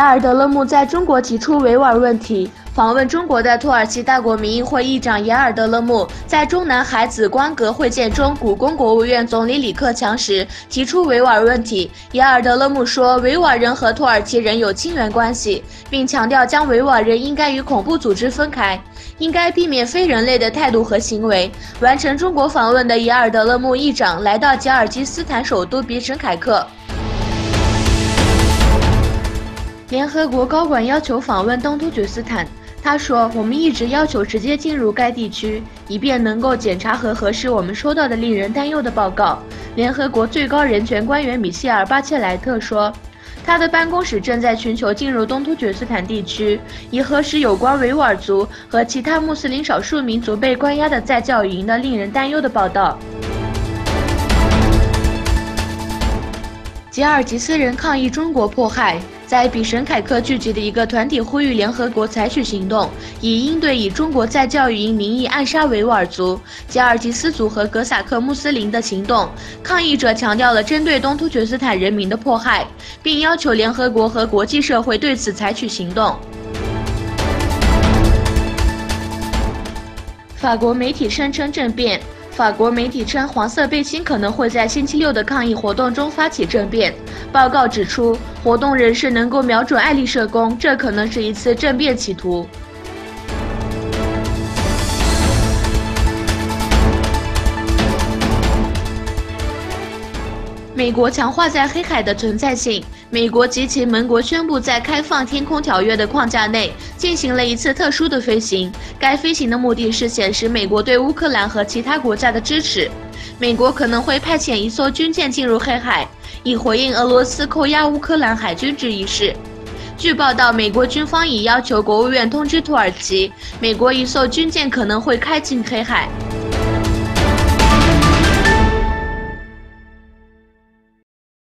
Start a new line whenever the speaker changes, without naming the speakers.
雅尔德勒木在中国提出维吾尔问题。访问中国的土耳其大国民议会议长雅尔德勒木在中南海紫光阁会见中鼓功国务院总理李克强时提出维吾尔问题。雅尔德勒木说，维吾尔人和土耳其人有亲缘关系，并强调将维吾尔人应该与恐怖组织分开，应该避免非人类的态度和行为。完成中国访问的雅尔德勒木议长来到吉尔吉斯斯坦首都比什凯克。联合国高管要求访问东突厥斯坦。他说：“我们一直要求直接进入该地区，以便能够检查和核实我们收到的令人担忧的报告。”联合国最高人权官员米歇尔·巴切莱特说，他的办公室正在寻求进入东突厥斯坦地区，以核实有关维吾尔族和其他穆斯林少数民族被关押的在教育营的令人担忧的报道。吉尔吉斯人抗议中国迫害。在比什凯克聚集的一个团体呼吁联合国采取行动，以应对以中国在教育营名义暗杀维吾尔族、吉尔吉斯族和哥萨克穆斯林的行动。抗议者强调了针对东突厥斯坦人民的迫害，并要求联合国和国际社会对此采取行动。法国媒体声称政变。法国媒体称，黄色背心可能会在星期六的抗议活动中发起政变。报告指出，活动人士能够瞄准爱丽舍宫，这可能是一次政变企图。美国强化在黑海的存在性。美国及其盟国宣布在开放天空条约的框架内进行了一次特殊的飞行。该飞行的目的是显示美国对乌克兰和其他国家的支持。美国可能会派遣一艘军舰进入黑海，以回应俄罗斯扣押乌克兰海军这一事。据报道，美国军方已要求国务院通知土耳其，美国一艘军舰可能会开进黑海。